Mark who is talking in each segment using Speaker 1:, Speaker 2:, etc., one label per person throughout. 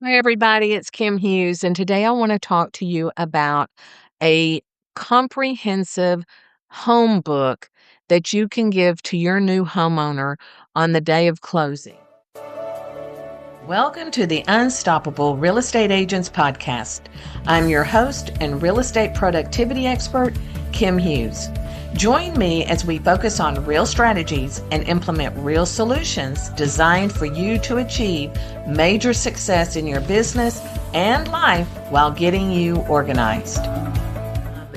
Speaker 1: Hi, everybody. It's Kim Hughes, and today I want to talk to you about a comprehensive home book that you can give to your new homeowner on the day of closing. Welcome to the Unstoppable Real Estate Agents Podcast. I'm your host and real estate productivity expert, Kim Hughes. Join me as we focus on real strategies and implement real solutions designed for you to achieve major success in your business and life while getting you organized.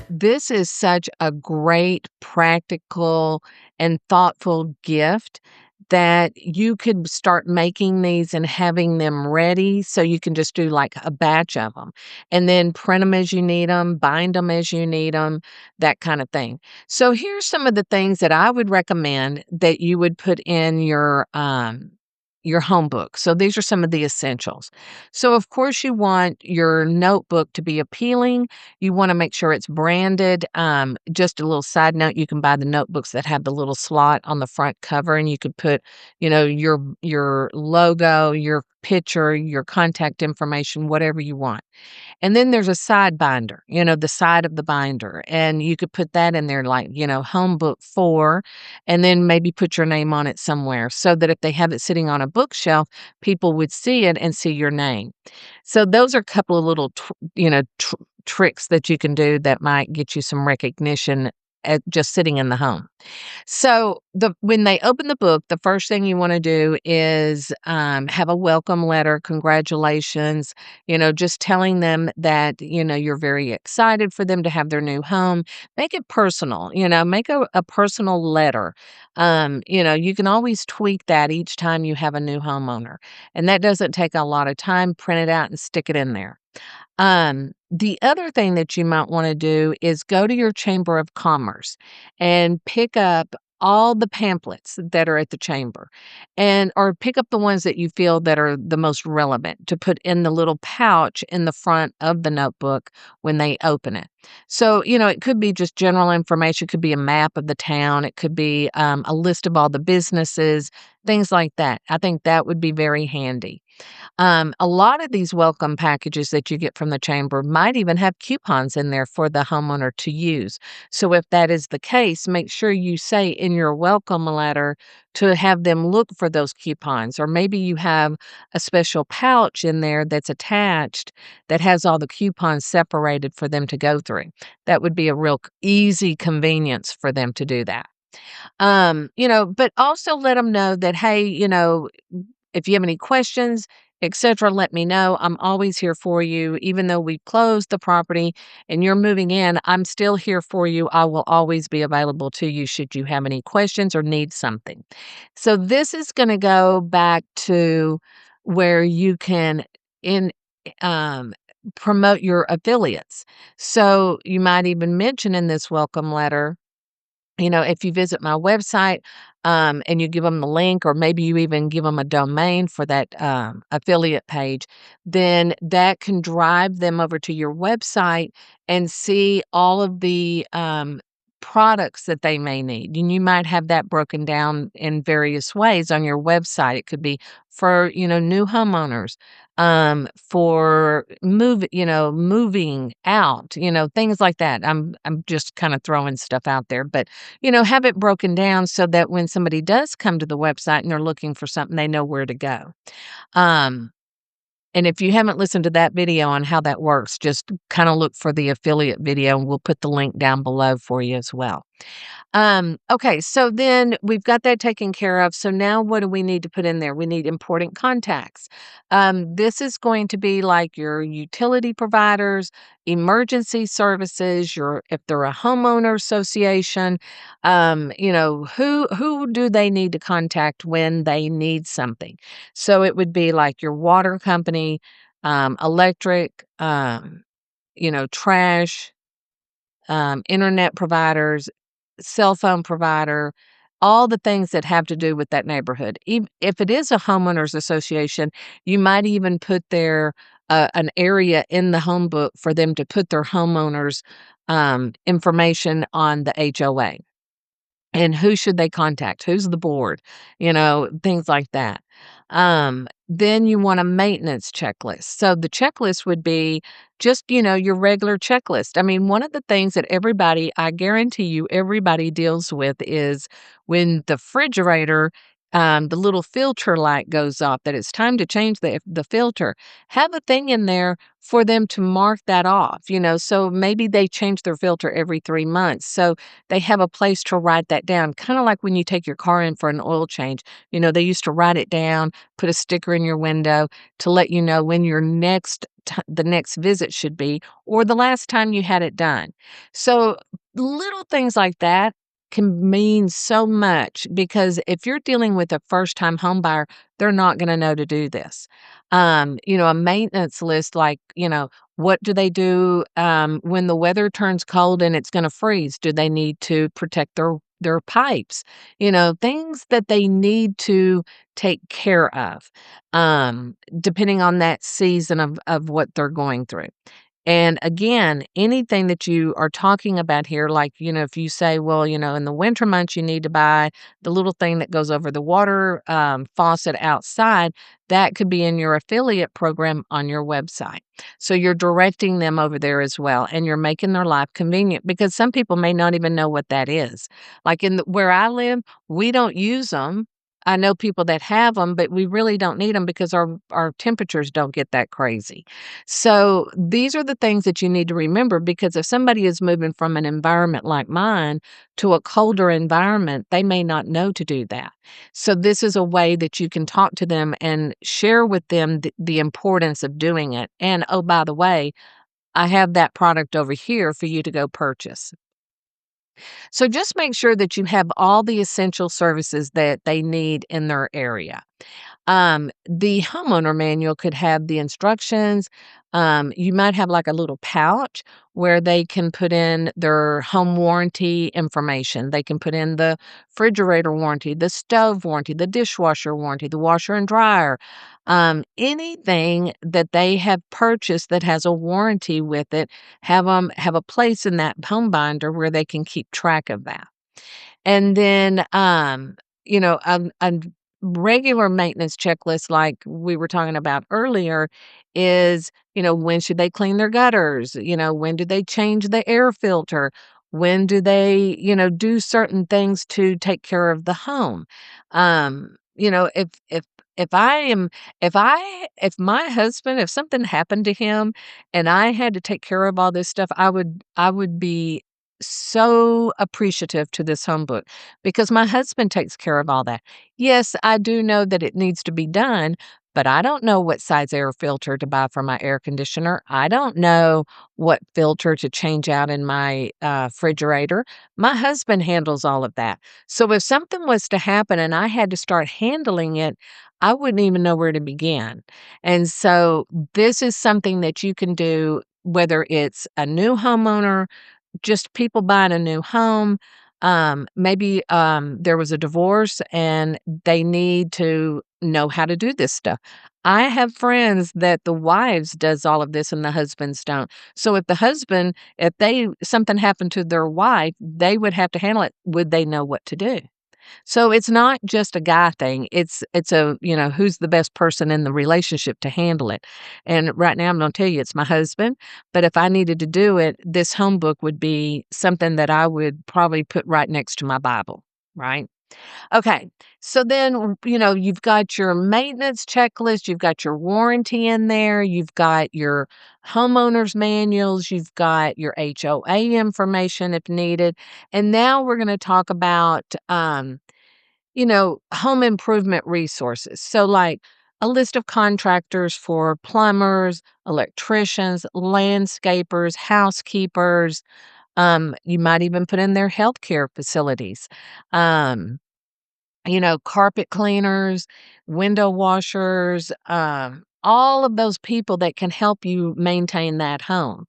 Speaker 1: This is such a great, practical, and thoughtful gift that you could start making these and having them ready so you can just do like a batch of them and then print them as you need them, bind them as you need them, that kind of thing. So here's some of the things that I would recommend that you would put in your home book. So these are some of the essentials. So of course you want your notebook to be appealing. You wanna make sure it's branded. Just a little side note, you can buy the notebooks that have the little slot on the front cover, and you could put, your logo, your picture, your contact information, whatever you want. And then there's a side binder, the side of the binder, and you could put that in there like, home book 4, and then maybe put your name on it somewhere so that if they have it sitting on a bookshelf, people would see it and see your name. So those are a couple of little, tricks that you can do that might get you some recognition at just sitting in the home. So when they open the book, the first thing you want to do is have a welcome letter, congratulations, just telling them that, you're very excited for them to have their new home. Make it personal, make a personal letter. You can always tweak that each time you have a new homeowner. And that doesn't take a lot of time. Print it out and stick it in there. The other thing that you might want to do is go to your Chamber of Commerce and pick up all the pamphlets that are at the chamber or pick up the ones that you feel that are the most relevant to put in the little pouch in the front of the notebook when they open it. So, it could be just general information. It could be a map of the town. It could be a list of all the businesses, things like that. I think that would be very handy. A lot of these welcome packages that you get from the chamber might even have coupons in there for the homeowner to use. So if that is the case, make sure you say in your welcome letter to have them look for those coupons. Or maybe you have a special pouch in there that's attached that has all the coupons separated for them to go through. That would be a real easy convenience for them to do that. But also let them know that, hey, if you have any questions, etc., let me know. I'm always here for you. Even though we've closed the property and you're moving in, I'm still here for you. I will always be available to you should you have any questions or need something. So this is going to go back to where you can in um promote your affiliates. So you might even mention in this welcome letter, if you visit my website, and you give them the link, or maybe you even give them a domain for that affiliate page, then that can drive them over to your website and see all of the products that they may need. And you might have that broken down in various ways on your website. It could be for, new homeowners, for moving out, things like that. I'm just kind of throwing stuff out there, but have it broken down so that when somebody does come to the website and they're looking for something, they know where to go. Um, and if you haven't listened to that video on how that works, just kind of look for the affiliate video and we'll put the link down below for you as well. Okay, so then we've got that taken care of. So now what do we need to put in there? We need important contacts. This is going to be like your utility providers, emergency services, if they're a homeowner association, who do they need to contact when they need something? So it would be like your water company, electric, trash, internet providers, cell phone provider, all the things that have to do with that neighborhood. If it is a homeowners association, you might even put there an area in the home book for them to put their homeowners information on the HOA. and who should they contact? Who's the board? Things like that. Then you want a maintenance checklist. So the checklist would be just, your regular checklist. I mean, one of the things that I guarantee you, everybody deals with is when the refrigerator, the little filter light goes off, that it's time to change the filter. Have a thing in there for them to mark that off, so maybe they change their filter every 3 months. So they have a place to write that down, kind of like when you take your car in for an oil change. They used to write it down, put a sticker in your window to let you know when the next visit should be, or the last time you had it done. So little things like that can mean so much, because if you're dealing with a first-time home buyer, they're not going to know to do this. A maintenance list, like, what do they do when the weather turns cold and it's going to freeze? Do they need to protect their pipes? Things that they need to take care of, depending on that season of what they're going through. And again, anything that you are talking about here, like, if you say, well, in the winter months, you need to buy the little thing that goes over the water faucet outside, that could be in your affiliate program on your website. So you're directing them over there as well, and you're making their life convenient, because some people may not even know what that is. Like where I live, we don't use them. I know people that have them, but we really don't need them because our temperatures don't get that crazy. So these are the things that you need to remember, because if somebody is moving from an environment like mine to a colder environment, they may not know to do that. So this is a way that you can talk to them and share with them the importance of doing it. And oh, by the way, I have that product over here for you to go purchase. So just make sure that you have all the essential services that they need in their area. The homeowner manual could have the instructions. You might have like a little pouch where they can put in their home warranty information. They can put in the refrigerator warranty, the stove warranty, the dishwasher warranty, the washer and dryer. Anything that they have purchased that has a warranty with it, have them have a place in that home binder where they can keep track of that. And then, a regular maintenance checklist, like we were talking about earlier, is, when should they clean their gutters? When do they change the air filter? When do they, do certain things to take care of the home? If I am, if my husband, if something happened to him and I had to take care of all this stuff, I would be so appreciative to this home book, because my husband takes care of all that. Yes, I do know that it needs to be done, but I don't know what size air filter to buy for my air conditioner. I don't know what filter to change out in my refrigerator. My husband handles all of that. So if something was to happen and I had to start handling it, I wouldn't even know where to begin. And so this is something that you can do, whether it's a new homeowner, just people buying a new home. Maybe there was a divorce and they need to know how to do this stuff. I have friends that the wives does all of this and the husbands don't. So if they something happened to their wife, they would have to handle it. Would they know what to do? So it's not just a guy thing. It's a, who's the best person in the relationship to handle it. And right now I'm going to tell you it's my husband, but if I needed to do it, this home book would be something that I would probably put right next to my Bible, right? Okay. So then, you've got your maintenance checklist, you've got your warranty in there, you've got your homeowner's manuals, you've got your HOA information if needed. And now we're going to talk about, home improvement resources. So, like a list of contractors for plumbers, electricians, landscapers, housekeepers. You might even put in their healthcare facilities. Um, carpet cleaners, window washers, all of those people that can help you maintain that home.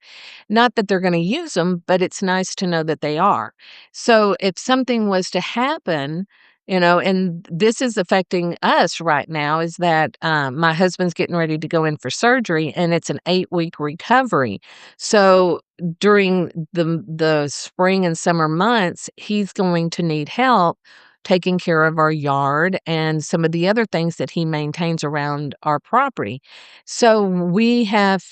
Speaker 1: Not that they're going to use them, but it's nice to know that they are. So if something was to happen, and this is affecting us right now, is that my husband's getting ready to go in for surgery and it's an 8-week recovery. So during the spring and summer months, he's going to need help taking care of our yard and some of the other things that he maintains around our property. So we have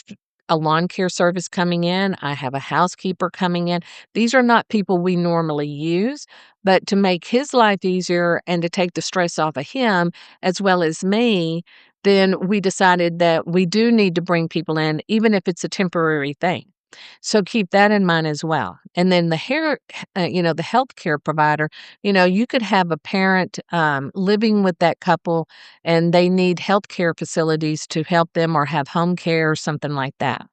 Speaker 1: a lawn care service coming in. I have a housekeeper coming in. These are not people we normally use, but to make his life easier and to take the stress off of him as well as me, then we decided that we do need to bring people in, even if it's a temporary thing. So keep that in mind as well. And then the healthcare provider, you could have a parent living with that couple and they need healthcare facilities to help them or have home care or something like that.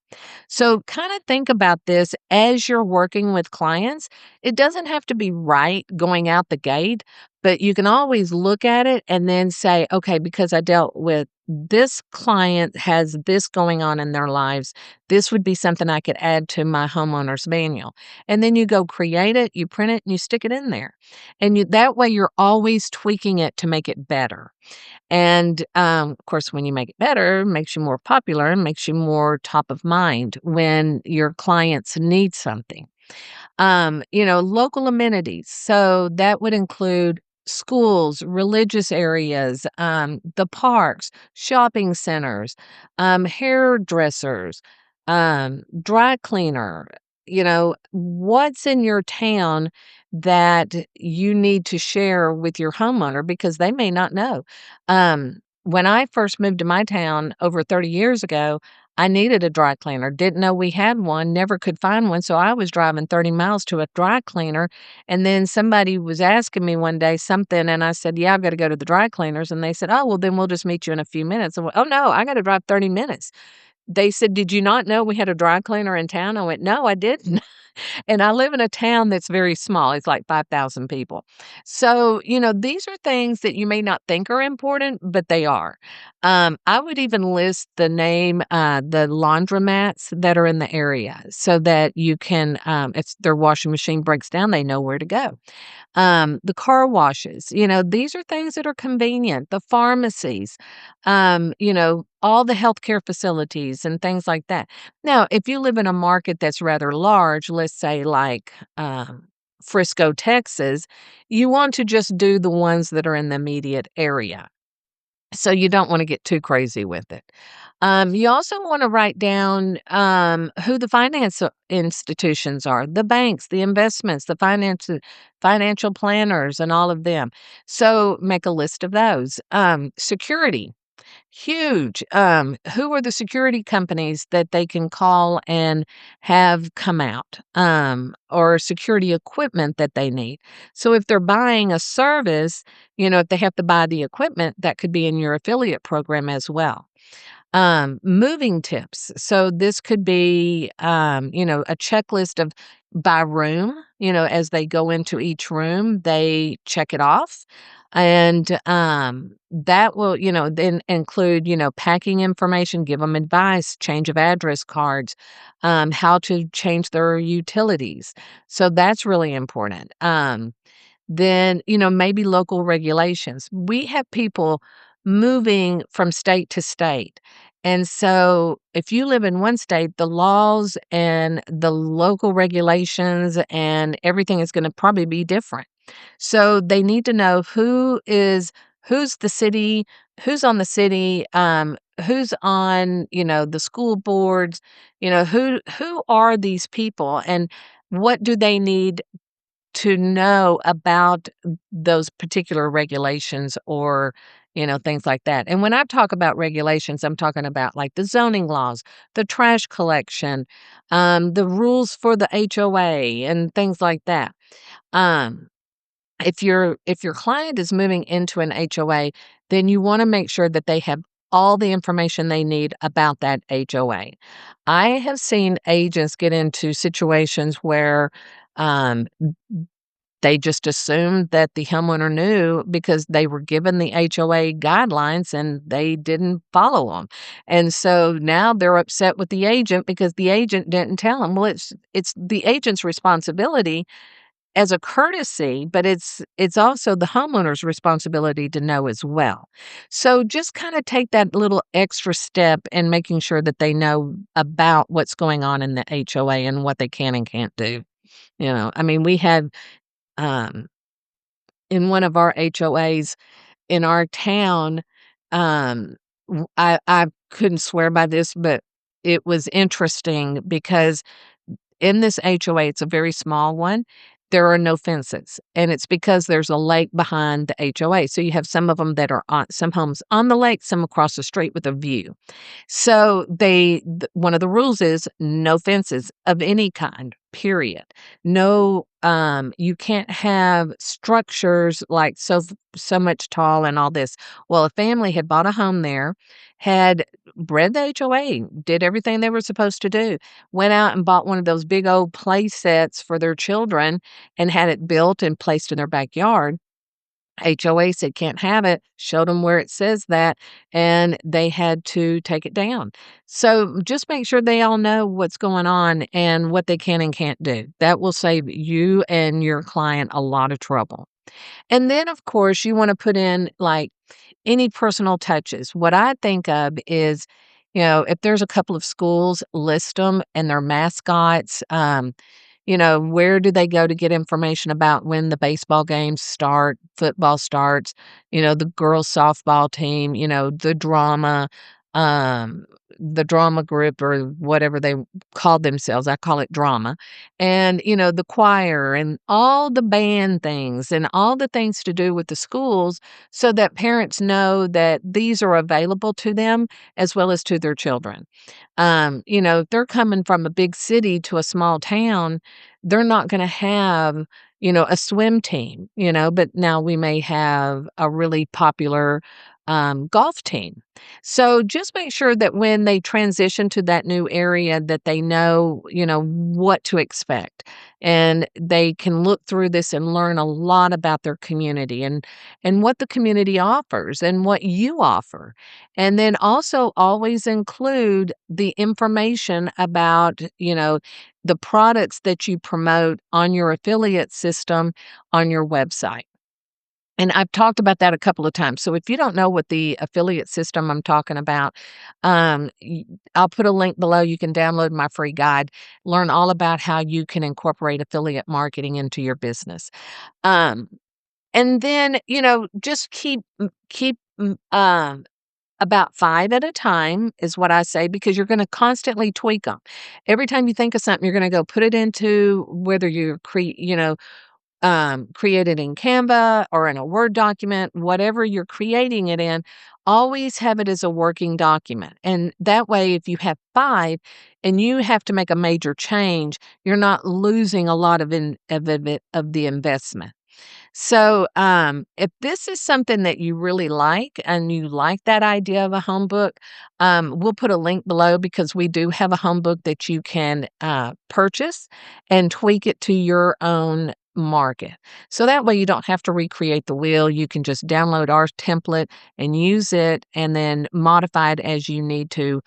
Speaker 1: So kind of think about this as you're working with clients. It doesn't have to be right going out the gate, but you can always look at it and then say, okay, because I dealt with this client has this going on in their lives, this would be something I could add to my homeowner's manual. And then you go create it, you print it, and you stick it in there. And that way you're always tweaking it to make it better. And of course, when you make it better, it makes you more popular and makes you more top of mind when your clients need something. Local amenities. So that would include schools, religious areas, the parks, shopping centers, hairdressers, dry cleaner. What's in your town that you need to share with your homeowner because they may not know. When I first moved to my town over 30 years ago, I needed a dry cleaner. Didn't know we had one, never could find one. So I was driving 30 miles to a dry cleaner. And then somebody was asking me one day something, and I said, yeah, I've got to go to the dry cleaners. And they said, oh, well, then we'll just meet you in a few minutes. I went, oh, no, I got to drive 30 minutes. They said, did you not know we had a dry cleaner in town? I went, no, I didn't. And I live in a town that's very small. It's like 5,000 people. So, these are things that you may not think are important, but they are. I would even list the laundromats that are in the area so that you can, if their washing machine breaks down, they know where to go. The car washes, these are things that are convenient. The pharmacies, all the healthcare facilities and things like that. Now, if you live in a market that's rather large, let's say like Frisco, Texas, you want to just do the ones that are in the immediate area. So you don't want to get too crazy with it. You also want to write down who the finance institutions are, the banks, the investments, the financial planners, and all of them. So make a list of those. Security. Huge. Who are the security companies that they can call and have come out, or security equipment that they need? So if they're buying a service, if they have to buy the equipment, that could be in your affiliate program as well. Moving tips. So this could be, a checklist of by room, as they go into each room, they check it off. And that will, then include, packing information, give them advice, change of address cards, how to change their utilities. So that's really important. Then, maybe local regulations. We have people moving from state to state. And so if you live in one state, the laws and the local regulations and everything is going to probably be different. So they need to know who's the city, who's on the city, who's on, the school boards, who are these people and what do they need to know about those particular regulations or, things like that. And when I talk about regulations, I'm talking about like the zoning laws, the trash collection, the rules for the HOA and things like that. Um, if your client is moving into an HOA, then you want to make sure that they have all the information they need about that HOA. I have seen agents get into situations where um, they just assumed that the homeowner knew because they were given the HOA guidelines and they didn't follow them. And so now they're upset with the agent because the agent didn't tell them. Well, it's the agent's responsibility as a courtesy, but it's also the homeowner's responsibility to know as well. So just kind of take that little extra step in making sure that they know about what's going on in the HOA and what they can and can't do. I mean, we had um, in one of our HOAs in our town, I couldn't swear by this, but it was interesting because in this HOA, it's a very small one. There are no fences, and it's because there's a lake behind the HOA. So you have some of them that are on some homes on the lake, some across the street with a view. So one of the rules is no fences of any kind, period. No, you can't have structures like so much tall and all this. Well, a family had bought a home there, had read the HOA, did everything they were supposed to do, went out and bought one of those big old play sets for their children and had it built and placed in their backyard. HOA said can't have it, showed them where it says that, and they had to take it down. So just make sure they all know what's going on and what they can and can't do. That will save you and your client a lot of trouble. And then, of course, you want to put in like any personal touches. What I think of is, if there's a couple of schools, list them and their mascots. Where do they go to get information about when the baseball games start, football starts, the girls softball team, um, the drama group or whatever they call themselves. I call it drama. And, the choir and all the band things and all the things to do with the schools so that parents know that these are available to them as well as to their children. If they're coming from a big city to a small town, they're not going to have, a swim team, but now we may have a really popular golf team. So just make sure that when they transition to that new area that they know, what to expect and they can look through this and learn a lot about their community and what the community offers and what you offer. And then also always include the information about, the products that you promote on your affiliate system on your website. And I've talked about that a couple of times. So if you don't know what the affiliate system I'm talking about, I'll put a link below. You can download my free guide, learn all about how you can incorporate affiliate marketing into your business. Um, and then, just keep about 5 at a time is what I say, because you're gonna constantly tweak them. Every time you think of something, you're gonna go put it into whether you're create it in Canva or in a Word document, whatever you're creating it in, always have it as a working document. And that way, if you have 5 and you have to make a major change, you're not losing a lot of the investment. So, if this is something that you really like and you like that idea of a home book, we'll put a link below because we do have a home book that you can purchase and tweak it to your own market. So that way you don't have to recreate the wheel. You can just download our template and use it and then modify it as you need to.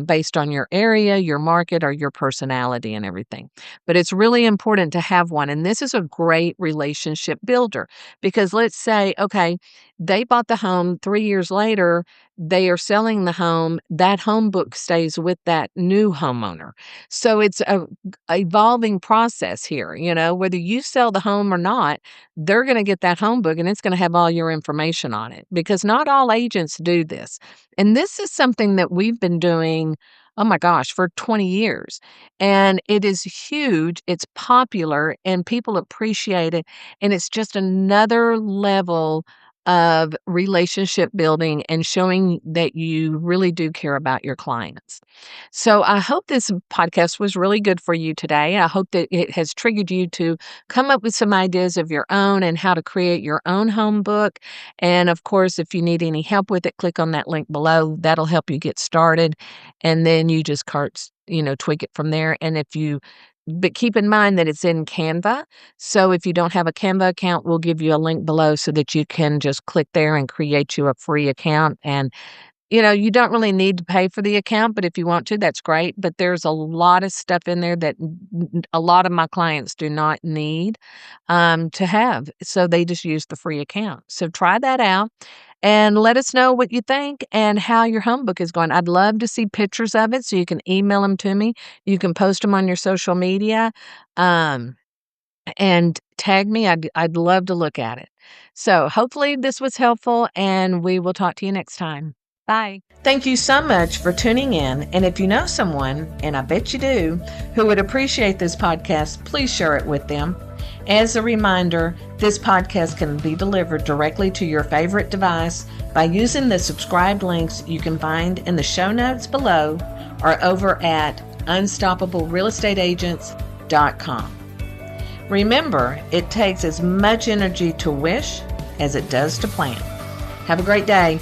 Speaker 1: Based on your area, your market, or your personality and everything. But it's really important to have one. And this is a great relationship builder because let's say, okay, they bought the home 3 years later, they are selling the home, that home book stays with that new homeowner. So it's a evolving process here, whether you sell the home or not, they're going to get that home book and it's going to have all your information on it because not all agents do this. And this is something that we've been doing, oh my gosh, for 20 years. And it is huge, it's popular, and people appreciate it. And it's just another level of relationship building and showing that you really do care about your clients. So I hope this podcast was really good for you today. I hope that it has triggered you to come up with some ideas of your own and how to create your own home book. And of course, if you need any help with it, click on that link below. That'll help you get started. And then you just tweak it from there. But keep in mind that it's in Canva. So if you don't have a Canva account, we'll give you a link below so that you can just click there and create you a free account and You don't really need to pay for the account, but if you want to, that's great. But there's a lot of stuff in there that a lot of my clients do not need to have. So they just use the free account. So try that out and let us know what you think and how your home book is going. I'd love to see pictures of it, so you can email them to me. You can post them on your social media. And tag me. I'd love to look at it. So hopefully this was helpful, and we will talk to you next time. Bye. Thank you so much for tuning in. And if you know someone, and I bet you do, who would appreciate this podcast, please share it with them. As a reminder, this podcast can be delivered directly to your favorite device by using the subscribe links you can find in the show notes below or over at unstoppablerealestateagents.com. Remember, it takes as much energy to wish as it does to plan. Have a great day.